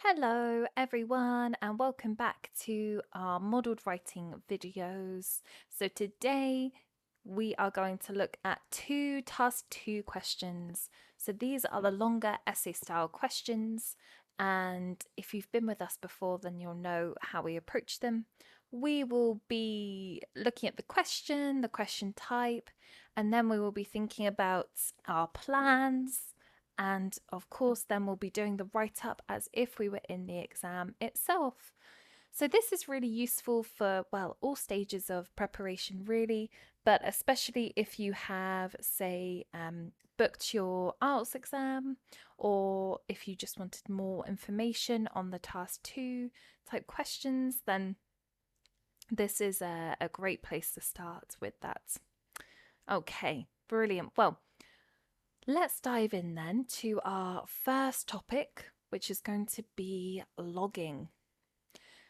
Hello everyone and welcome back to our modelled writing videos. So today we are going to look at two task 2 questions. So these are the longer essay style questions, and if you've been with us before then you'll know how we approach them. We will be looking at the question type, and then we will be thinking about our plans, and of course then we'll be doing the write-up as if we were in the exam itself. So this is really useful for, well, all stages of preparation really, but especially if you have, say, booked your IELTS exam, or if you just wanted more information on the task 2 type questions, then this is a great place to start with that. Okay, brilliant. Well, let's dive in then to our first topic, which is going to be logging.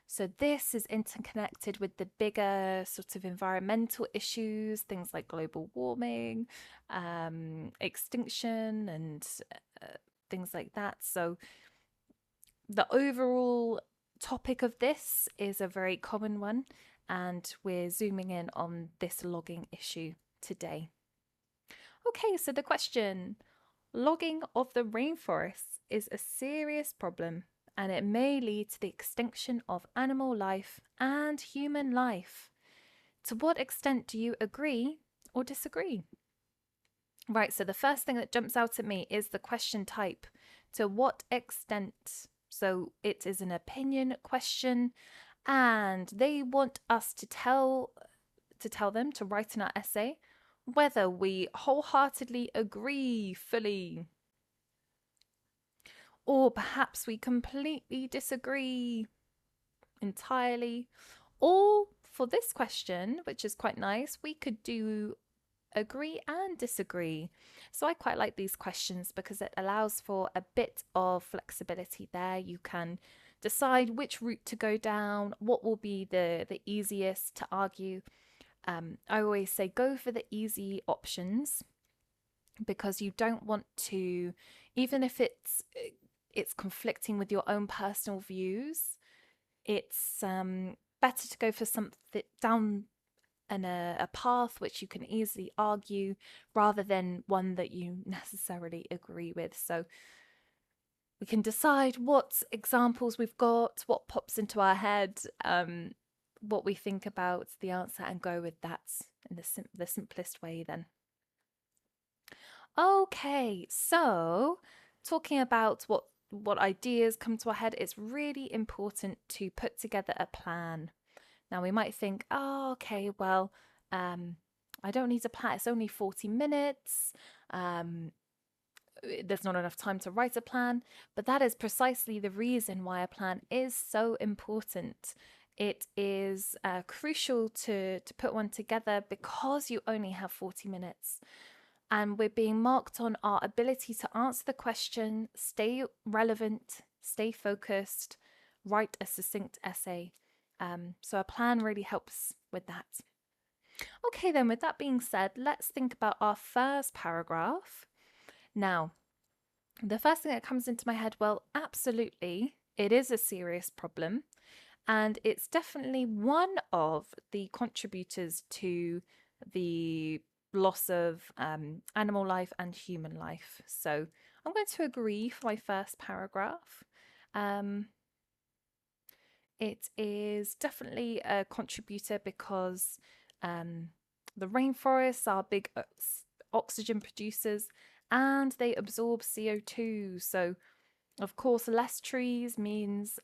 So this is interconnected with the bigger sort of environmental issues, things like global warming, extinction, and things like that. So the overall topic of this is a very common one, and we're zooming in on this logging issue today. Okay, so the question: logging of the rainforests is a serious problem, and it may lead to the extinction of animal life and human life. To what extent do you agree or disagree? Right, so the first thing that jumps out at me is the question type. To what extent? So it is an opinion question, and they want us to tell them to write in our essay whether we wholeheartedly agree fully, or perhaps we completely disagree entirely. Or for this question, which is quite nice, we could do agree and disagree. So I quite like these questions because it allows for a bit of flexibility there. You can decide which route to go down, what will be the easiest to argue. I always say go for the easy options, because you don't want to, even if it's conflicting with your own personal views, it's better to go for something down a path which you can easily argue, rather than one that you necessarily agree with. So we can decide what examples we've got, what pops into our head, what we think about the answer, and go with that in the simplest way then. Okay, so talking about what ideas come to our head, it's really important to put together a plan. Now we might think, oh, okay, well, I don't need a plan. It's only 40 minutes. There's not enough time to write a plan, but that is precisely the reason why a plan is so important. It is crucial to put one together because you only have 40 minutes. And we're being marked on our ability to answer the question, stay relevant, stay focused, write a succinct essay. So a plan really helps with that. Okay, then, with that being said, let's think about our first paragraph. Now, the first thing that comes into my head, well, absolutely, it is a serious problem. And it's definitely one of the contributors to the loss of animal life and human life. So I'm going to agree for my first paragraph. It is definitely a contributor because the rainforests are big oxygen producers, and they absorb CO2. So, of course, less trees means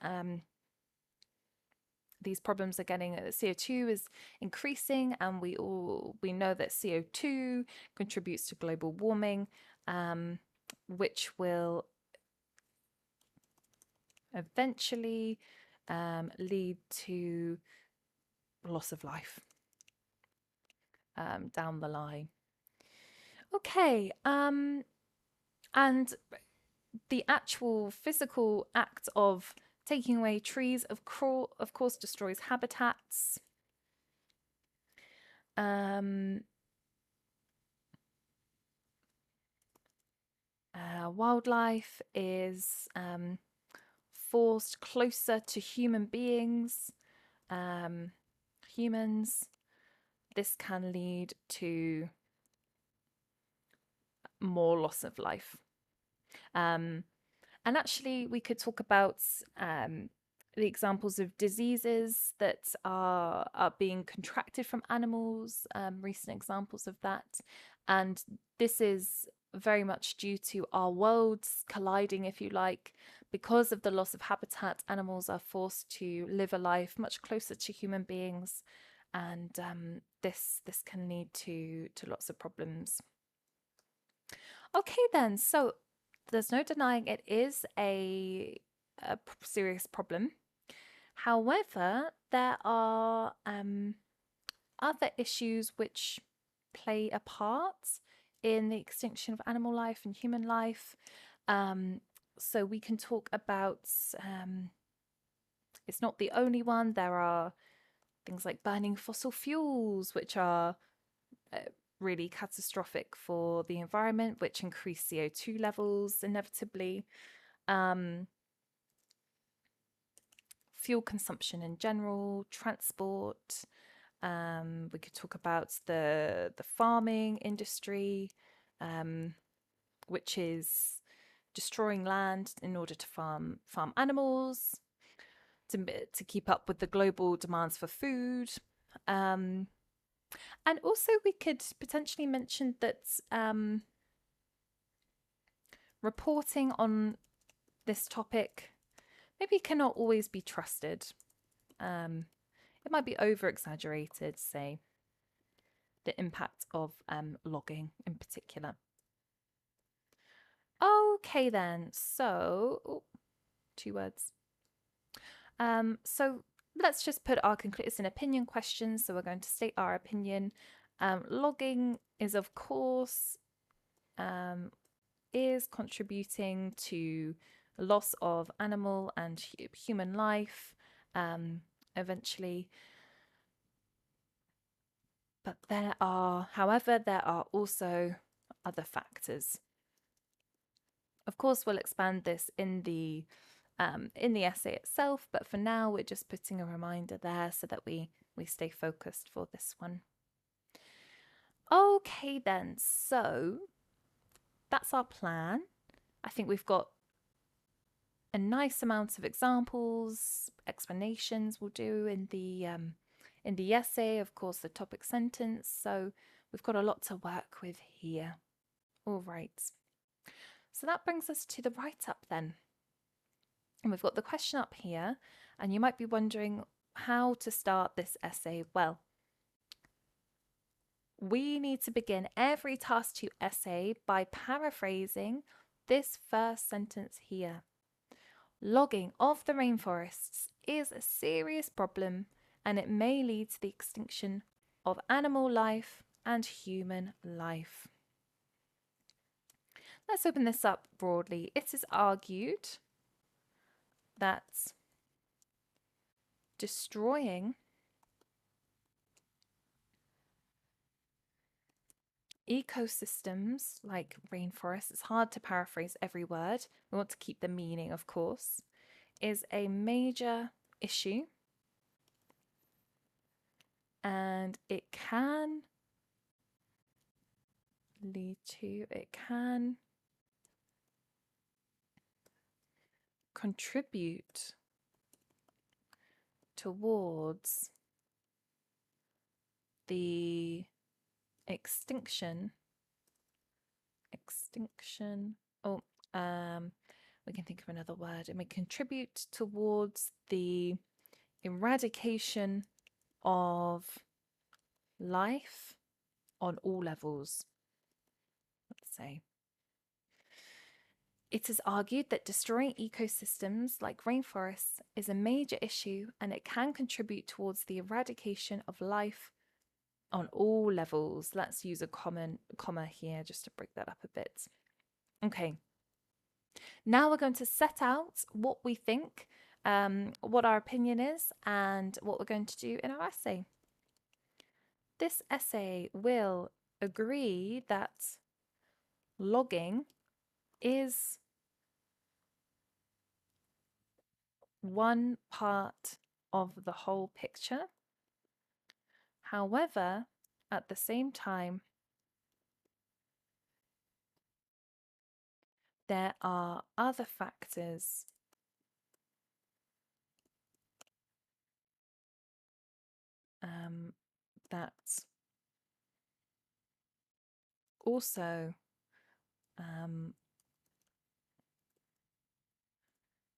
these problems are getting, CO2 is increasing, and we know that CO2 contributes to global warming, which will eventually lead to loss of life down the line. Okay, and the actual physical act of taking away trees, of course, destroys habitats. Wildlife is forced closer to human beings, humans, this can lead to more loss of life. And actually, we could talk about the examples of diseases that are being contracted from animals, recent examples of that. And this is very much due to our worlds colliding, if you like. Because of the loss of habitat, animals are forced to live a life much closer to human beings. And this can lead to lots of problems. Okay, then. So there's no denying it is a serious problem. However, there are other issues which play a part in the extinction of animal life and human life. So we can talk about, it's not the only one. There are things like burning fossil fuels, which are really catastrophic for the environment, which increase CO2 levels inevitably. Fuel consumption in general, transport. We could talk about the farming industry, which is destroying land in order to farm animals, to keep up with the global demands for food. And also we could potentially mention that reporting on this topic maybe cannot always be trusted. It might be over-exaggerated, say, the impact of logging in particular. Okay then, so, 2 words. So let's just put our it's an opinion question, so we're going to state our opinion. Logging is, of course, is contributing to loss of animal and human life, eventually. But however, there are also other factors. Of course, we'll expand this in the essay itself, but for now, we're just putting a reminder there so that we stay focused for this one. Okay, then, so that's our plan. I think we've got a nice amount of examples, explanations we'll do in the essay, of course, the topic sentence. So we've got a lot to work with here. All right. So that brings us to the write-up then. And we've got the question up here, and you might be wondering how to start this essay. Well, we need to begin every task 2 essay by paraphrasing this first sentence here. Logging of the rainforests is a serious problem, and it may lead to the extinction of animal life and human life. Let's open this up broadly. It is argued that destroying ecosystems like rainforests, it's hard to paraphrase every word, we want to keep the meaning, of course, is a major issue, and it can contribute towards the extinction. We can think of another word. It may contribute towards the eradication of life on all levels, let's say. It is argued that destroying ecosystems like rainforests is a major issue, and it can contribute towards the eradication of life on all levels. Let's use a comma here just to break that up a bit. Okay. Now we're going to set out what we think, what our opinion is, and what we're going to do in our essay. This essay will agree that logging is one part of the whole picture. However, at the same time, there are other factors that also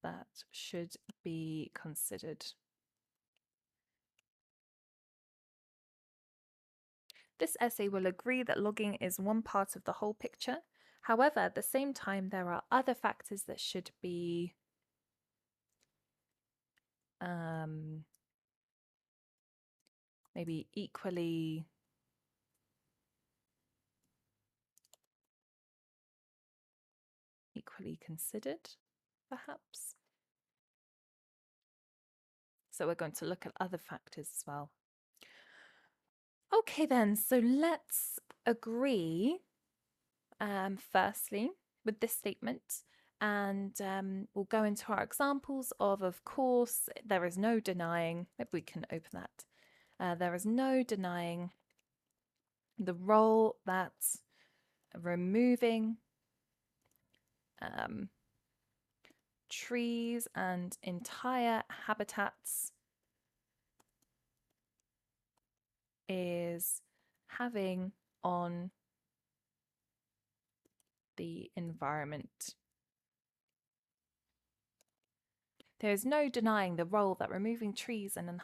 that should be considered. This essay will agree that logging is one part of the whole picture. However, at the same time, there are other factors that should be maybe equally considered, perhaps. So we're going to look at other factors as well. Okay then, so let's agree firstly with this statement, and we'll go into our examples of course, there is no denying, maybe we can open that. There is no denying the role that removing trees and entire habitats is having on the environment. There is no denying the role that removing trees and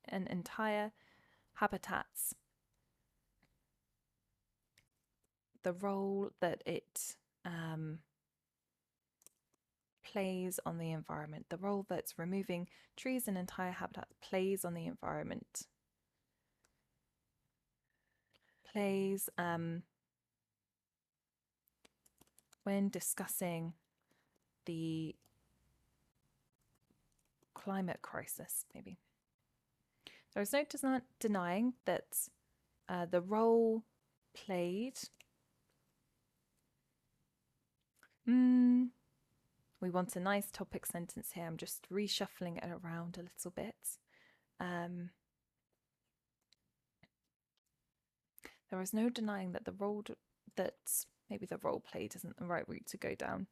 entire habitats, the role that it plays on the environment, the role that's removing trees and entire habitats plays on the environment. Plays when discussing the climate crisis, maybe. There is no denying that the role played. We want a nice topic sentence here. I'm just reshuffling it around a little bit. There is no denying that the role played isn't the right route to go down.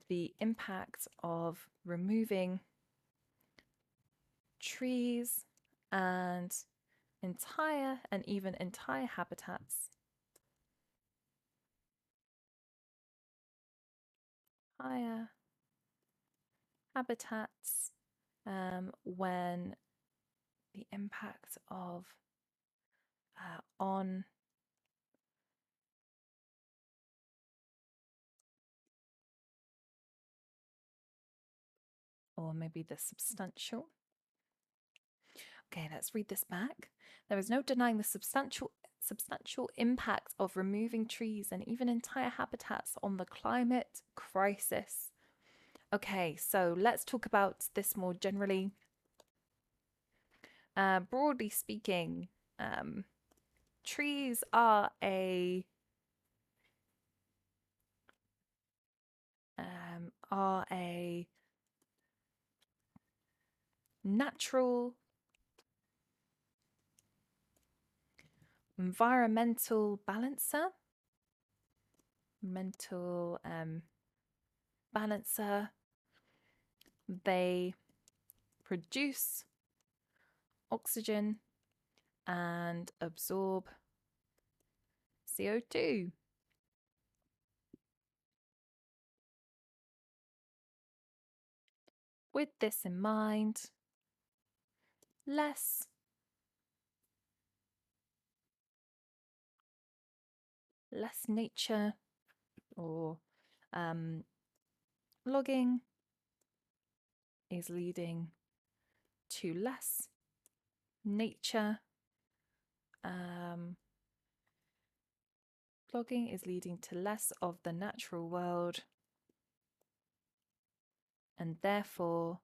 The impact of removing trees and entire habitats when the impact of on or maybe the substantial. Okay, let's read this back. There is no denying the substantial impact of removing trees and even entire habitats on the climate crisis. Okay, so let's talk about this more generally. Broadly speaking, trees are a natural environmental balancer. They produce oxygen and absorb CO2. With this in mind, less nature or logging is leading to less nature. Logging is leading to less of the natural world, and therefore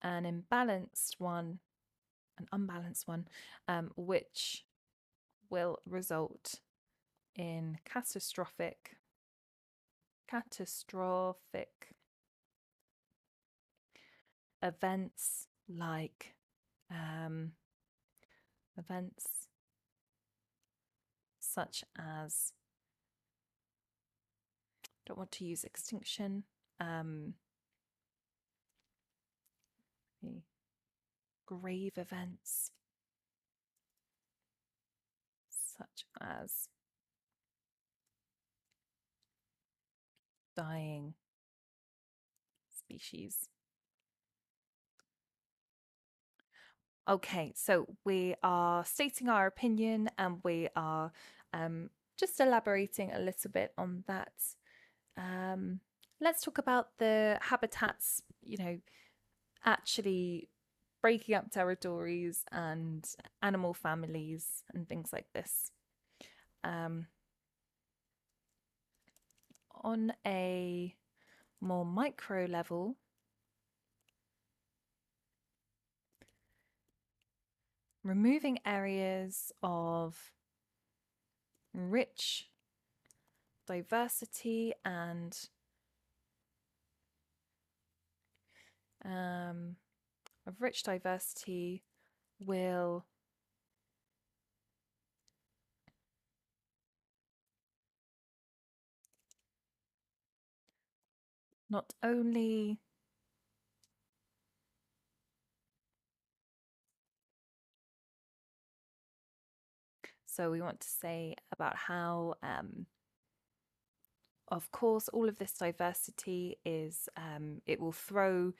an unbalanced one, which will result in catastrophic catastrophic events like events such as, don't want to use extinction, grave events such as dying species. Okay, so we are stating our opinion and we are just elaborating a little bit on that. Let's talk about the habitats, actually breaking up territories and animal families and things like this. On a more micro level, removing areas of rich diversity and will not only so we want to say about how of course all of this diversity is it will throw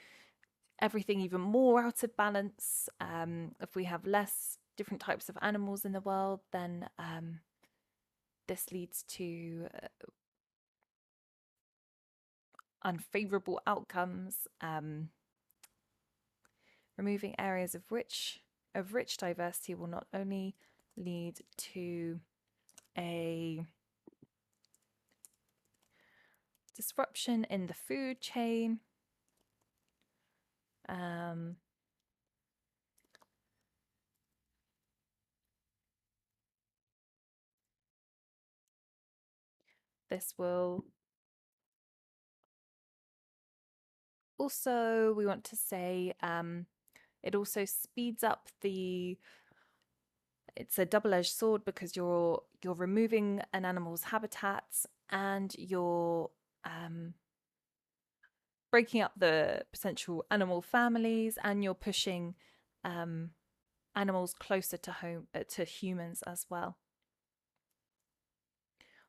everything even more out of balance. If we have less different types of animals in the world, then this leads to unfavorable outcomes. Removing areas of rich diversity will not only lead to a disruption in the food chain, this will also, we want to say, it also speeds up it's a double-edged sword because you're removing an animal's habitats and you're breaking up the potential animal families, and you're pushing animals closer to home to humans as well.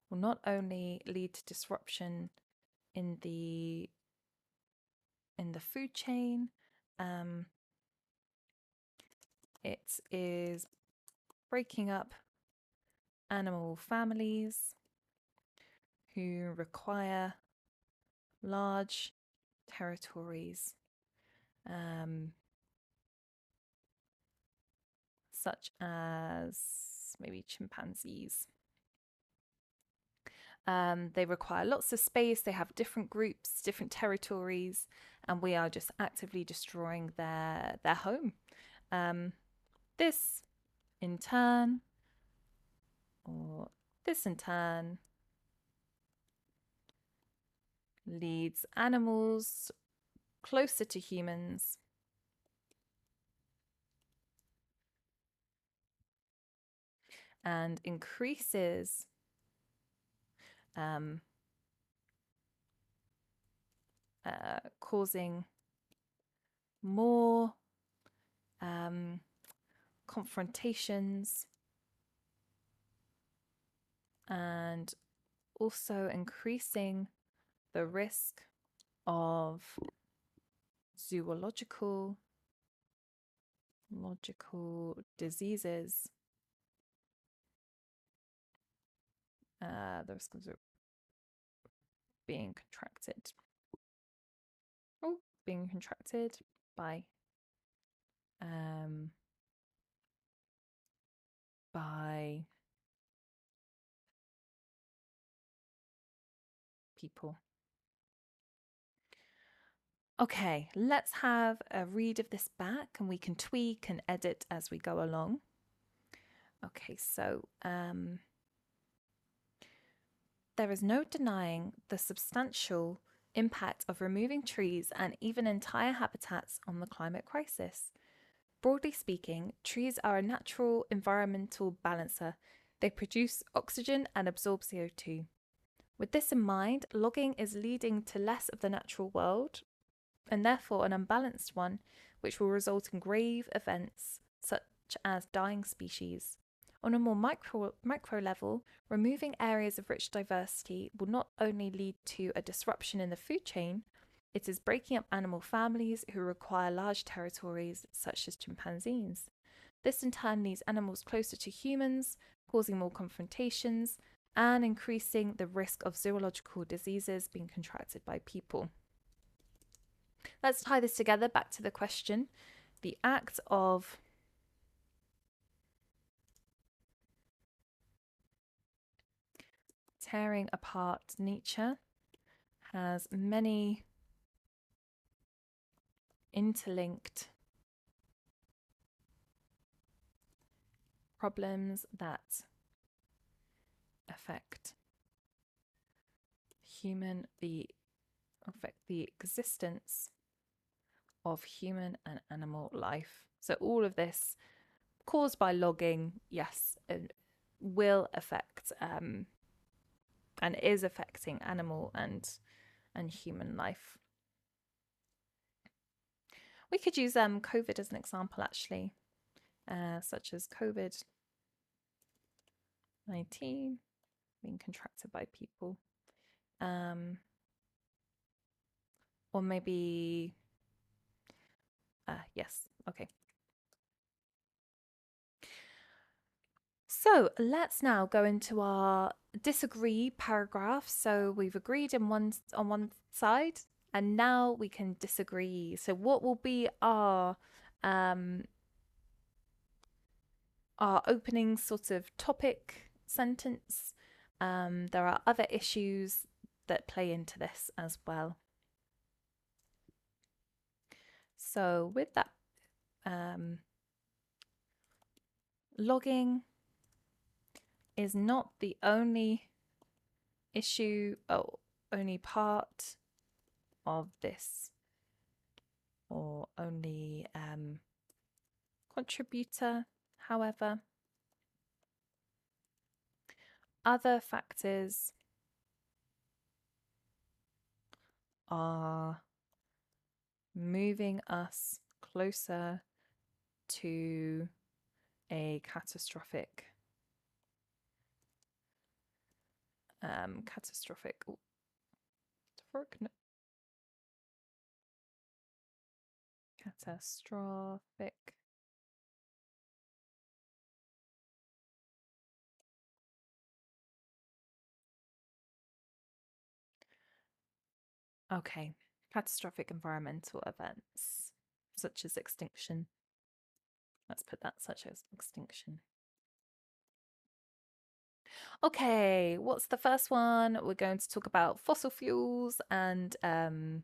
Will not only lead to disruption in the food chain, it is breaking up animal families who require large territories, such as maybe chimpanzees. They require lots of space, they have different groups, different territories, and we are just actively destroying their home. This in turn leads animals closer to humans and increases causing more confrontations and also increasing the risk of zoological diseases, the risk of being contracted by people. Okay, let's have a read of this back and we can tweak and edit as we go along. Okay, so there is no denying the substantial impact of removing trees and even entire habitats on the climate crisis. Broadly speaking, trees are a natural environmental balancer. They produce oxygen and absorb CO2. With this in mind, logging is leading to less of the natural world, and therefore an unbalanced one, which will result in grave events such as dying species. On a more micro level, removing areas of rich diversity will not only lead to a disruption in the food chain, it is breaking up animal families who require large territories, such as chimpanzees. This in turn leads animals closer to humans, causing more confrontations and increasing the risk of zoological diseases being contracted by people. Let's tie this together back to the question. The act of tearing apart nature has many interlinked problems that affect the existence of human and animal life. So all of this caused by logging, yes, will affect and is affecting animal and human life. We could use COVID as an example, actually, such as COVID-19 being contracted by people, or maybe yes, okay. So let's now go into our disagree paragraph. So we've agreed on one side, and now we can disagree. So what will be our opening sort of topic sentence? There are other issues that play into this as well. So with that, logging is not the only issue or only part of this, or only contributor. However, other factors are moving us closer to a catastrophic catastrophic environmental events such as extinction. Let's put that, such as extinction. Okay, what's the first one? We're going to talk about fossil fuels and the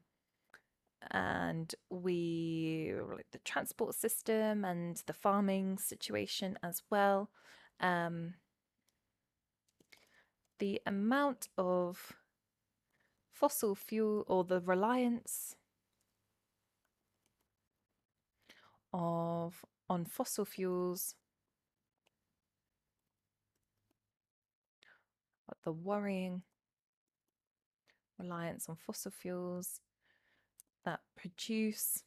transport system and the farming situation as well. The amount of fossil fuel, or the reliance on fossil fuels, the worrying reliance on fossil fuels that produce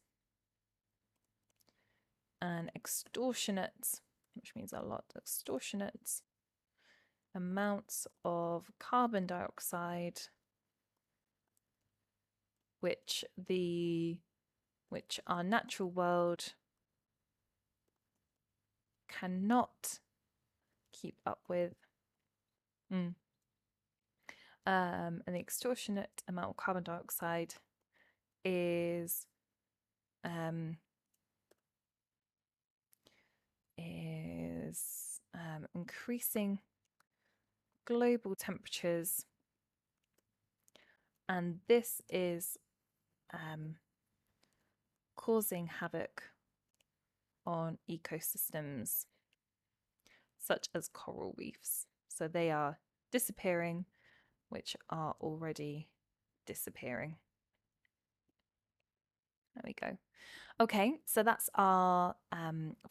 an extortionate, which means a lot, extortionate amounts of carbon dioxide, which our natural world cannot keep up with. And the extortionate amount of carbon dioxide is increasing global temperatures, and this is causing havoc on ecosystems such as coral reefs. So they are disappearing which are already disappearing. There we go. Okay, so that's our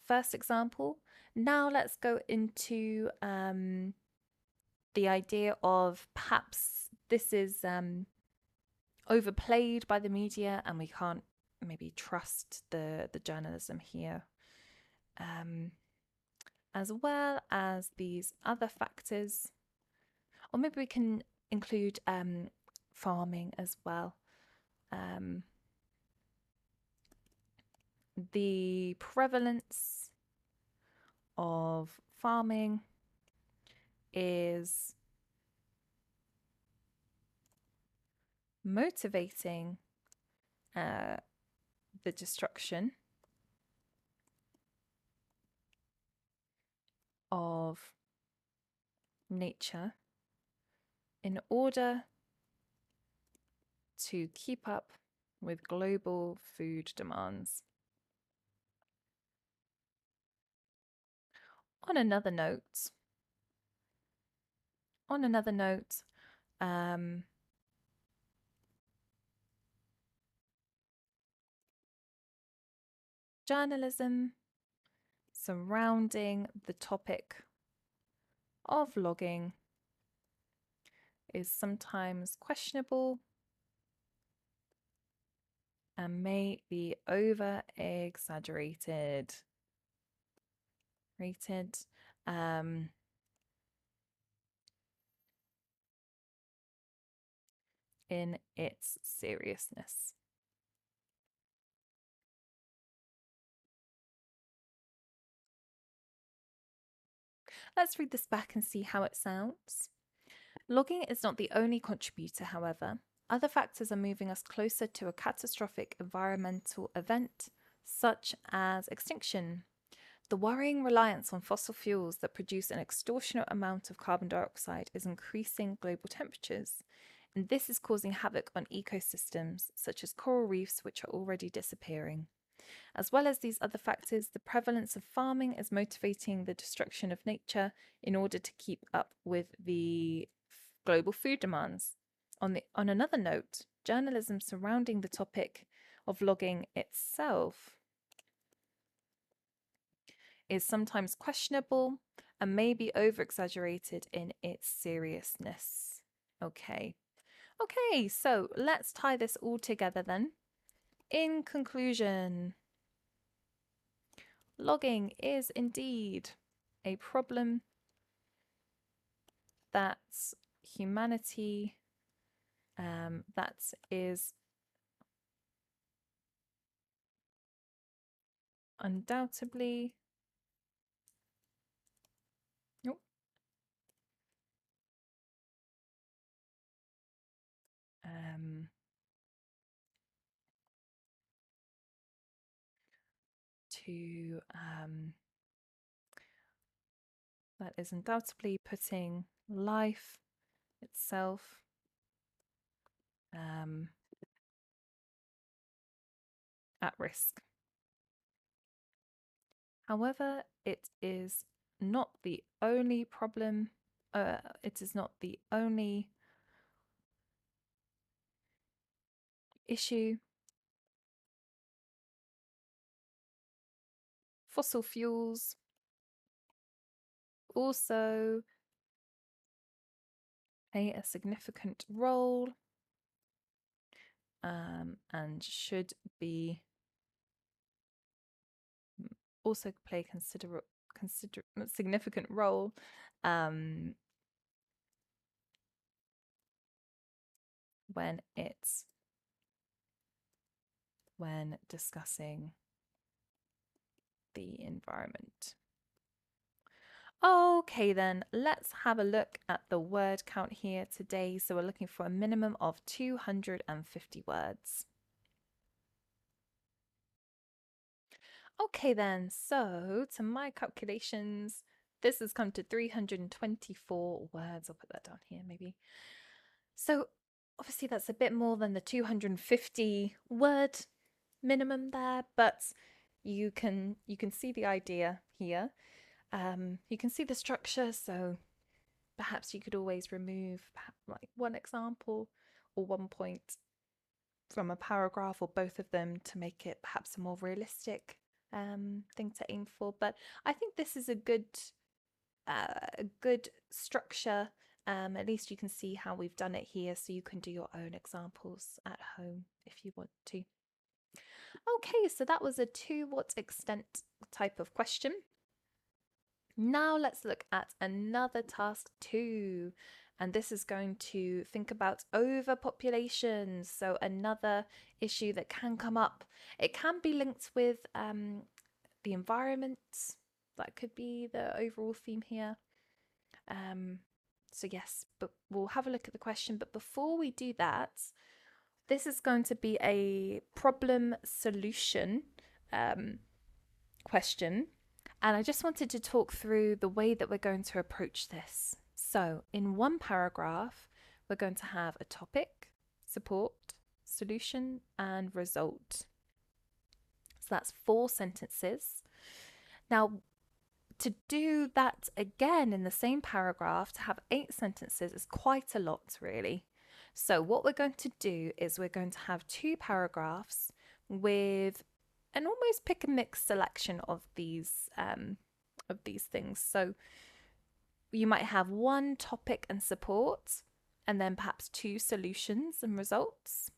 first example. Now let's go into the idea of perhaps this is overplayed by the media and we can't maybe trust the journalism here, as well as these other factors. Or maybe we can include farming as well. The prevalence of farming is motivating the destruction of nature in order to keep up with global food demands. On another note, journalism surrounding the topic of logging is sometimes questionable and may be over exaggerated. In its seriousness. Let's read this back and see how it sounds. Logging is not the only contributor, however. Other factors are moving us closer to a catastrophic environmental event, such as extinction. The worrying reliance on fossil fuels that produce an extortionate amount of carbon dioxide is increasing global temperatures, and this is causing havoc on ecosystems such as coral reefs, which are already disappearing. As well as these other factors, the prevalence of farming is motivating the destruction of nature in order to keep up with the global food demands. On another note, journalism surrounding the topic of logging itself is sometimes questionable and may be over-exaggerated in its seriousness. Okay, so let's tie this all together then. In conclusion, logging is indeed a problem that humanity that is undoubtedly that is undoubtedly putting life itself at risk. However, it is not the only problem. It is not the only issue. Fossil fuels also play a significant role and should be also play a significant role when discussing the environment. Okay then, let's have a look at the word count here today. So we're looking for a minimum of 250 words. Okay then, so to my calculations, this has come to 324 words. I'll put that down here maybe. So obviously that's a bit more than the 250 word minimum there, but you can see the idea here. You can see the structure, so perhaps you could always remove like one example or one point from a paragraph or both of them to make it perhaps a more realistic thing to aim for. But I think this is a good structure. At least you can see how we've done it here, so you can do your own examples at home if you want to. Okay, so that was a to what extent type of question. Now let's look at another task 2. And this is going to think about overpopulation. So another issue that can come up. It can be linked with the environment. That could be the overall theme here. So yes, but we'll have a look at the question. But before we do that, this is going to be a problem solution question. And I just wanted to talk through the way that we're going to approach this. So in one paragraph, we're going to have a topic, support, solution, and result. So that's 4 sentences. Now, to do that again in the same paragraph, to have 8 sentences is quite a lot, really. So what we're going to do is we're going to have 2 paragraphs with an almost pick and mix selection of these things. So you might have 1 topic and support, and then perhaps 2 solutions and results.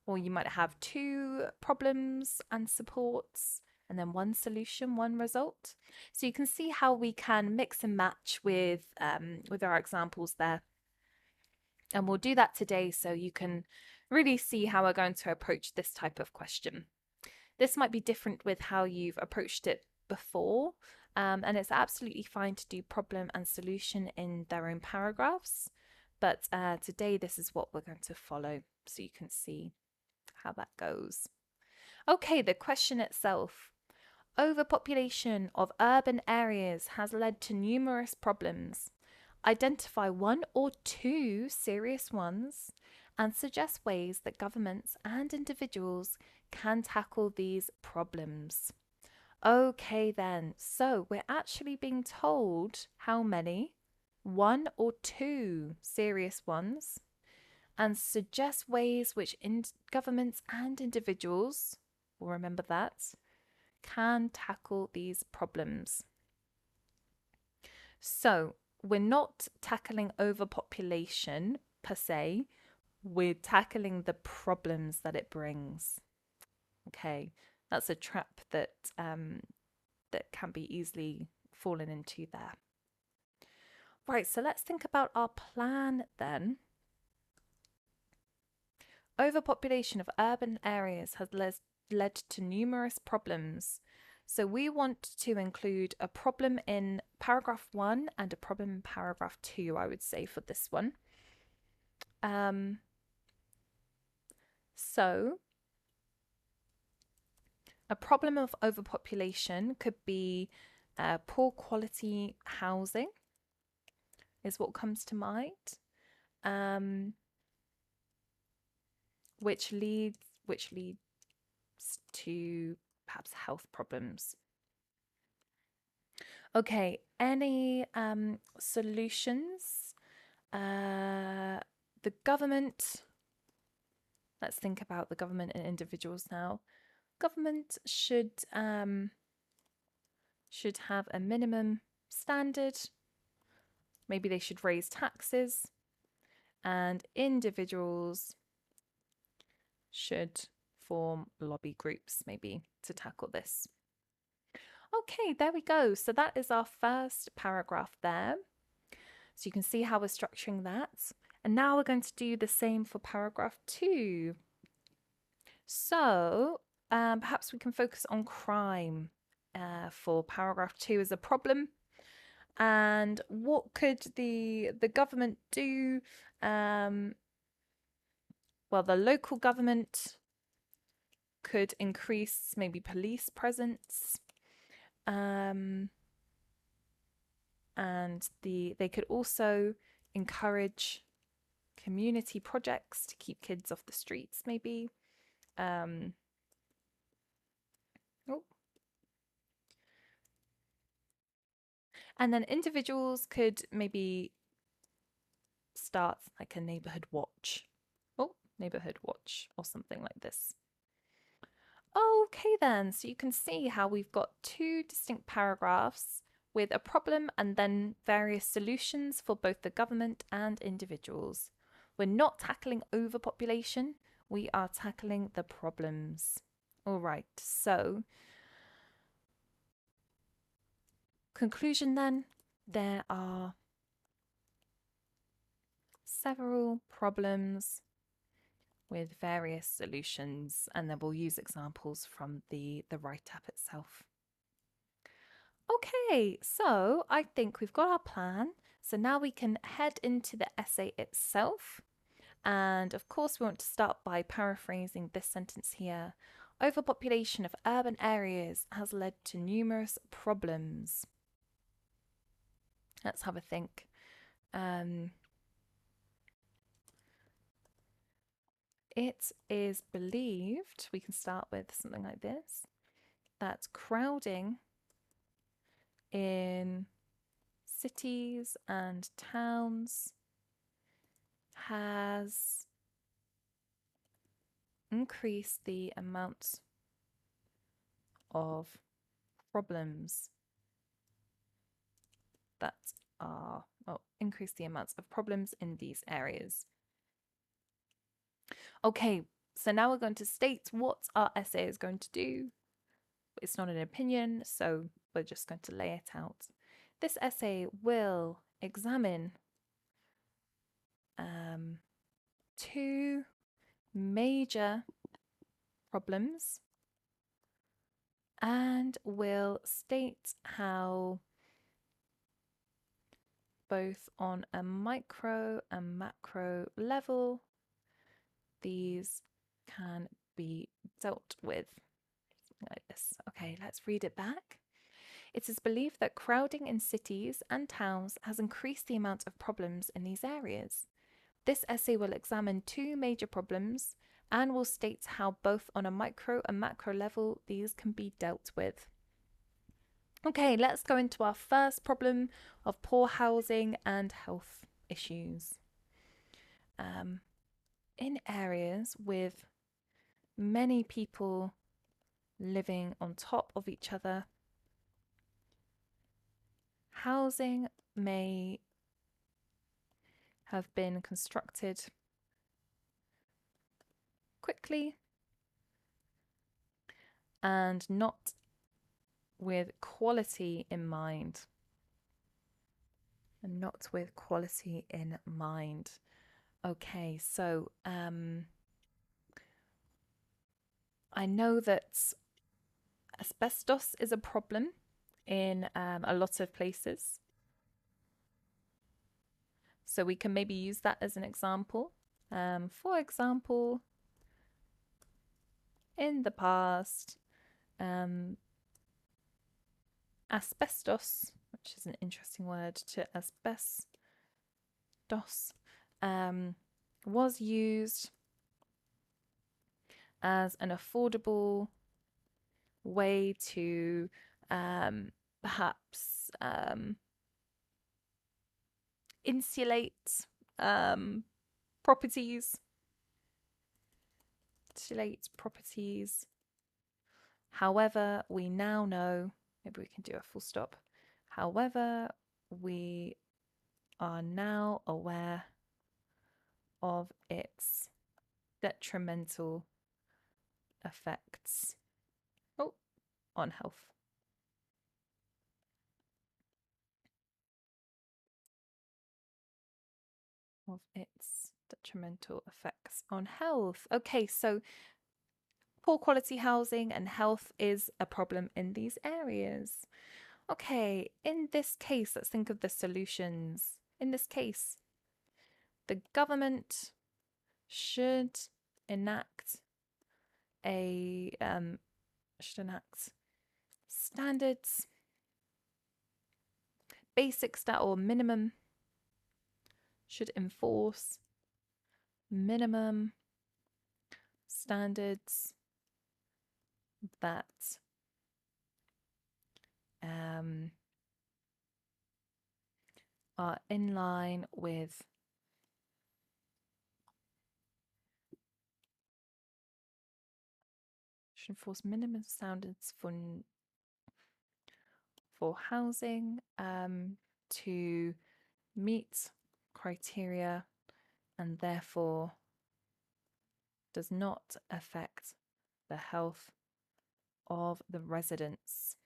Or you might have 2 problems and supports, and then 1 solution, 1 result. So you can see how we can mix and match with our examples there. And we'll do that today so you can really see how we're going to approach this type of question. This might be different with how you've approached it before, and it's absolutely fine to do problem and solution in their own paragraphs. But today, this is what we're going to follow so you can see how that goes. Okay, the question itself. Overpopulation of urban areas has led to numerous problems. Identify 1 or 2 serious ones and suggest ways that governments and individuals can tackle these problems. Okay then, so we're actually being told how many? 1 or 2 serious ones, and suggest ways which governments and individuals, we'll remember that, can tackle these problems. So we're not tackling overpopulation per se, we're tackling the problems that it brings. Okay, that's a trap that that can be easily fallen into there. Right, so let's think about our plan then. Overpopulation of urban areas has led to numerous problems. So we want to include a problem in paragraph 1 and a problem in paragraph 2, I would say, for this one. So a problem of overpopulation could be poor quality housing is what comes to mind, which leads to perhaps health problems. Okay, any solutions? The government, let's think about the government and individuals now. Government should have a minimum standard. Maybe they should raise taxes, and individuals should form lobby groups maybe to tackle this. Okay, there we go. So that is our first paragraph there. So you can see how we're structuring that. And now we're going to do the same for paragraph 2. So perhaps we can focus on crime for paragraph 2 as a problem. And what could the government do? Well, the local government could increase maybe police presence. And they could also encourage community projects to keep kids off the streets, maybe. And then individuals could maybe start like a neighborhood watch. Oh, neighborhood watch or something like this. Okay then, so you can see how we've got two distinct paragraphs with a problem and then various solutions for both the government and individuals. We're not tackling overpopulation, we are tackling the problems. All right, so conclusion then, there are several problems with various solutions, and then we'll use examples from the write-up itself. Okay, so I think we've got our plan. So now we can head into the essay itself. And of course, we want to start by paraphrasing this sentence here. Overpopulation of urban areas has led to numerous problems. Let's have a think. It is believed, we can start with something like this, that crowding in cities and towns has increased the amount of problems that are, increase the amounts of problems in these areas. Okay, so now we're going to state what our essay is going to do. It's not an opinion, so we're just going to lay it out. This essay will examine two major problems and will state how both on a micro and macro level these can be dealt with. Like this. Okay, let's read it back. It is believed that crowding in cities and towns has increased the amount of problems in these areas. This essay will examine two major problems and will state how both on a micro and macro level these can be dealt with. Okay, let's go into our first problem of poor housing and health issues. In areas with many people living on top of each other, housing may have been constructed quickly and not with quality in mind. Okay, so I know that asbestos is a problem in a lot of places. So we can maybe use that as an example. For example, in the past, asbestos, which is an interesting word, to asbestos, was used as an affordable way to perhaps insulate properties. However, we now know, maybe we can do a full stop. However, we are now aware of its detrimental effects on health. Okay, so poor quality housing and health is a problem in these areas. Okay, in this case, let's think of the solutions. In this case, the government should enact standards, or minimum, should enforce minimum standards that are in line with should enforce minimum standards for housing to meet criteria and therefore does not affect the health of the residents.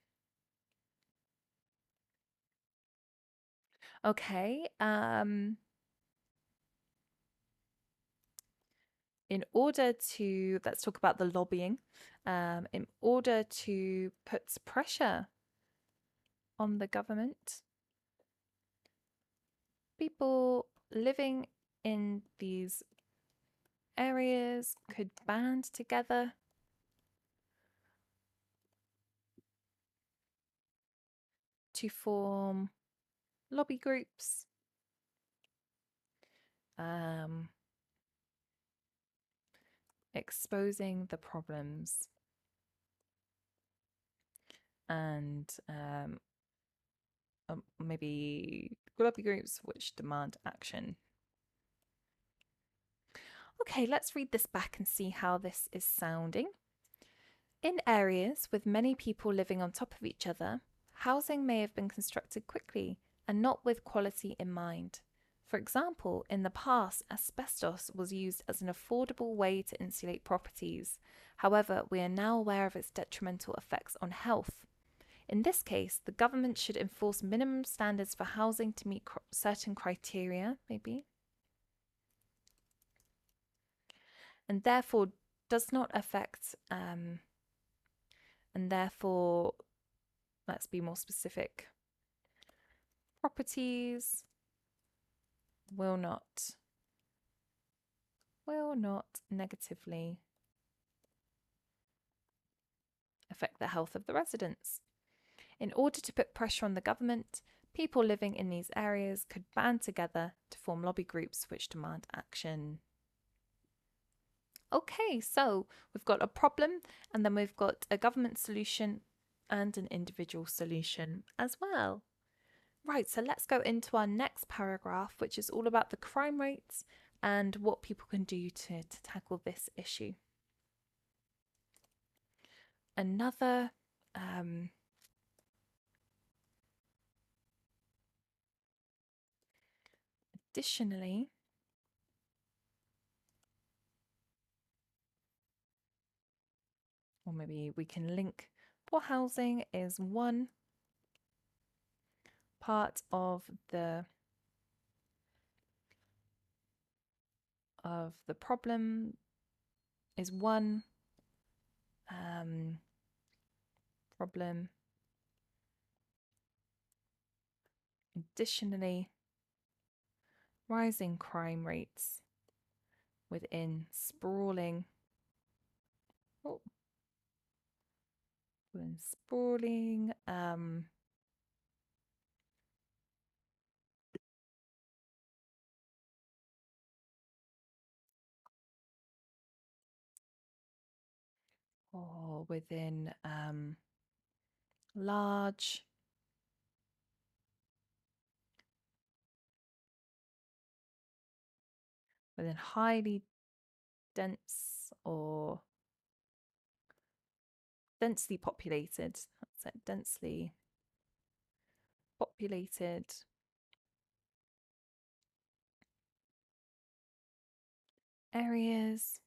Okay, in order to, let's talk about the lobbying. In order to put pressure on the government, people living in these areas could band together to form lobby groups, exposing the problems and maybe lobby groups which demand action. Okay, let's read this back and see how this is sounding. In areas with many people living on top of each other, housing may have been constructed quickly and not with quality in mind. For example, in the past, asbestos was used as an affordable way to insulate properties. However, we are now aware of its detrimental effects on health. In this case, the government should enforce minimum standards for housing to meet certain criteria, maybe, and therefore does not affect, and therefore, let's be more specific, properties will not negatively affect the health of the residents. In order to put pressure on the government, people living in these areas could band together to form lobby groups which demand action. Okay, so we've got a problem and then we've got a government solution and an individual solution as well. Right, so let's go into our next paragraph, which is all about the crime rates and what people can do to tackle this issue. Another additionally, or maybe we can link, poor housing is one part of the problem, is one problem. Additionally, rising crime rates within sprawling or within large within highly dense or densely populated, that's it, densely populated areas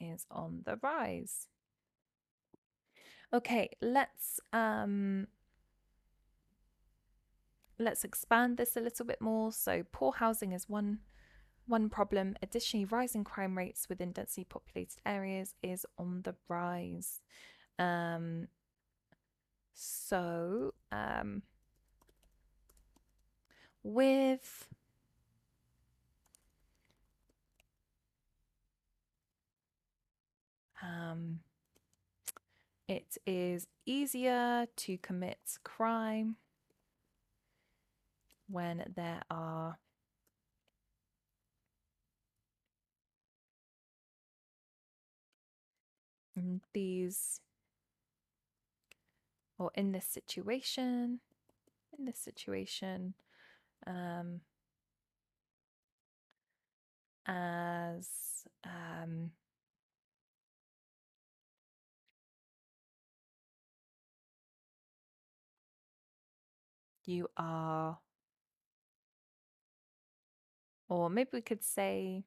is on the rise. Okay, let's expand this a little bit more. So poor housing is one problem. Additionally, rising crime rates within densely populated areas is on the rise. With it is easier to commit crime when there are these, or in this situation, as you are, or maybe we could say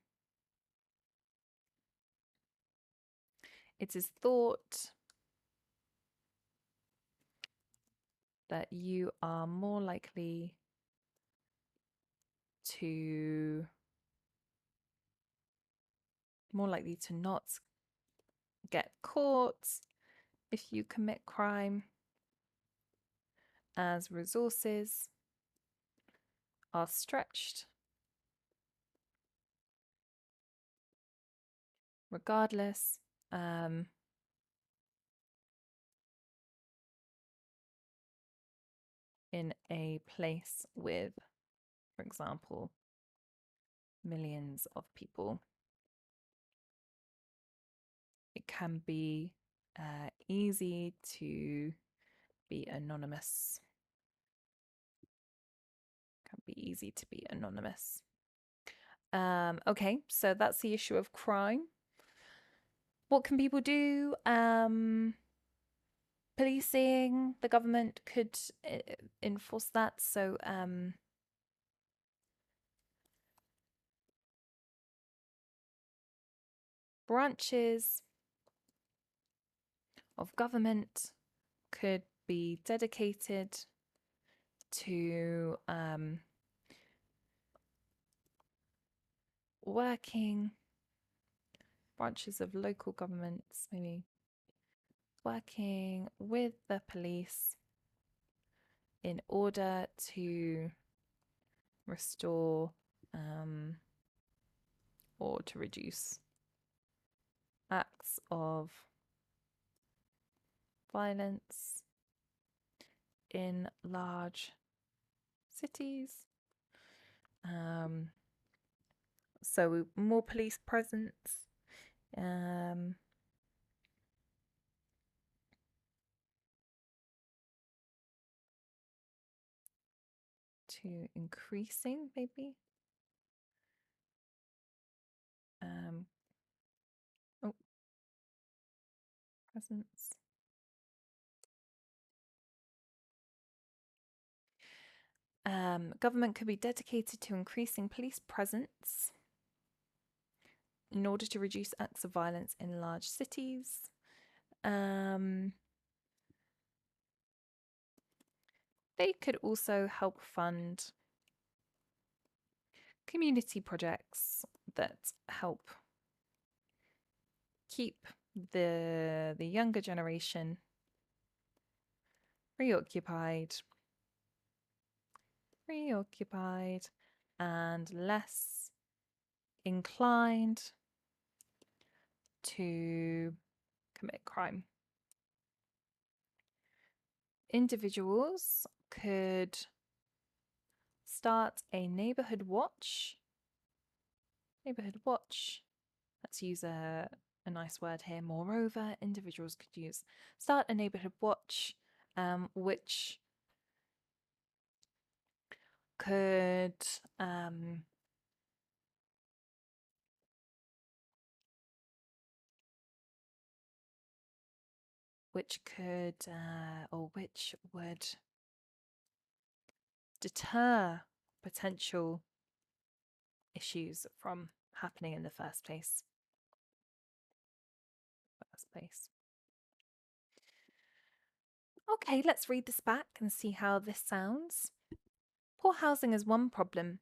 it is thought that you are more likely to not get caught if you commit crime, as resources are stretched regardless, in a place with, for example, millions of people. It can be easy to be anonymous. Can be easy to be anonymous. Okay, so that's the issue of crime. What can people do? Policing, the government could enforce that. So branches of government could be dedicated to working, branches of local governments maybe working with the police in order to restore or to reduce acts of violence in large cities. So more police presence. To increasing maybe. Presence. Government could be dedicated to increasing police presence in order to reduce acts of violence in large cities. They could also help fund community projects that help keep the younger generation preoccupied and less inclined to commit crime. Individuals could start a neighborhood watch. Let's use a nice word here. Moreover, individuals could start a neighborhood watch, which could which would deter potential issues from happening in the first place. Okay, let's read this back and see how this sounds. Poor housing is one problem.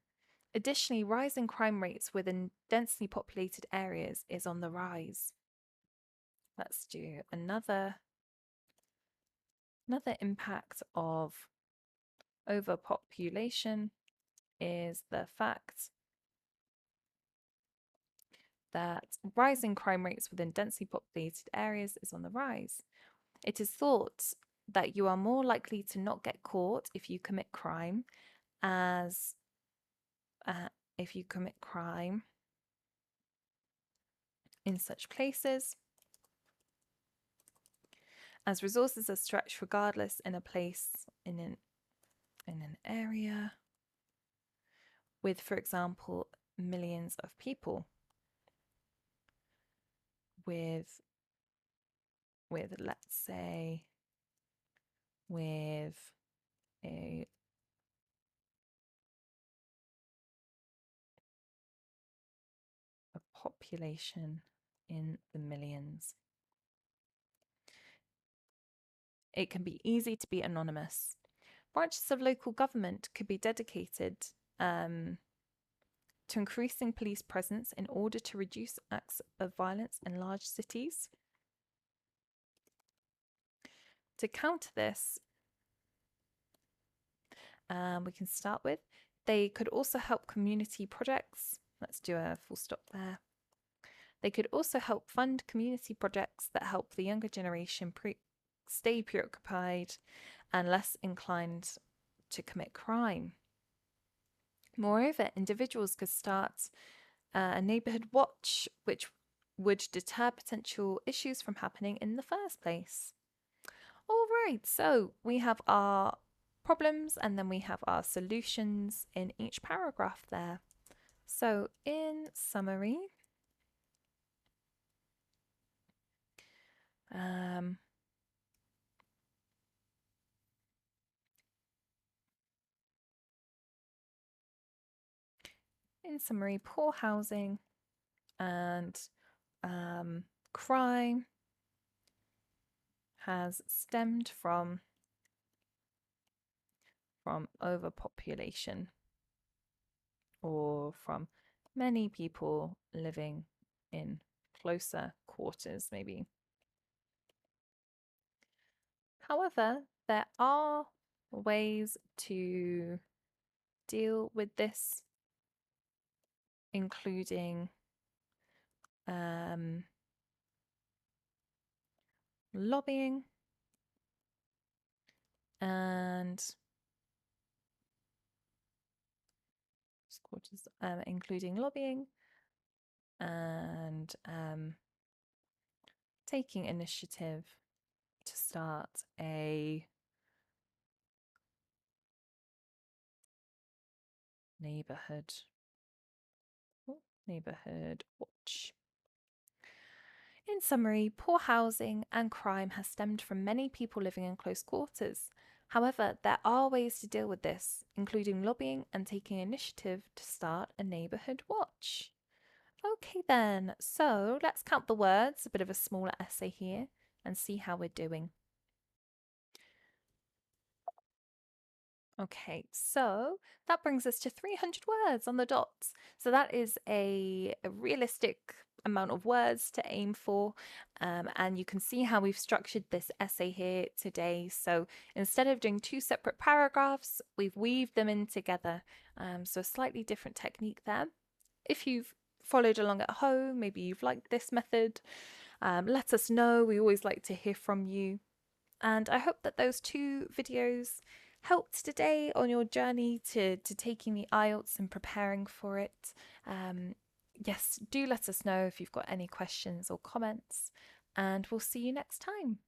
Additionally, rising crime rates within densely populated areas is on the rise. Let's do another impact of overpopulation is the fact that rising crime rates within densely populated areas is on the rise. It is thought that you are more likely to not get caught if you commit crime, as in such places, as resources are stretched regardless in a place in an area with, for example, millions of people, with let's say with a population in the millions. It can be easy to be anonymous. Branches of local government could be dedicated to increasing police presence in order to reduce acts of violence in large cities. To counter this, we can start with, they could also help community projects. Let's do a full stop there. They could also help fund community projects that help the younger generation stay preoccupied and less inclined to commit crime. Moreover, individuals could start a neighbourhood watch, which would deter potential issues from happening in the first place. All right, so we have our problems and then we have our solutions in each paragraph there. So in summary, poor housing and crime has stemmed from overpopulation, or from many people living in closer quarters, maybe. However, there are ways to deal with this, including lobbying and taking initiative to start a neighborhood watch. In summary, poor housing and crime has stemmed from many people living in close quarters. However, there are ways to deal with this, including lobbying and taking initiative to start a neighborhood watch. Okay then, so let's count the words, a bit of a smaller essay here, and see how we're doing. Okay, so that brings us to 300 words on the dot. So that is a realistic amount of words to aim for. And you can see how we've structured this essay here today. So instead of doing two separate paragraphs, we've weaved them in together. So a slightly different technique there. If you've followed along at home, maybe you've liked this method, let us know. We always like to hear from you. And I hope that those two videos helped today on your journey to taking the IELTS and preparing for it. Yes, do let us know if you've got any questions or comments, and we'll see you next time.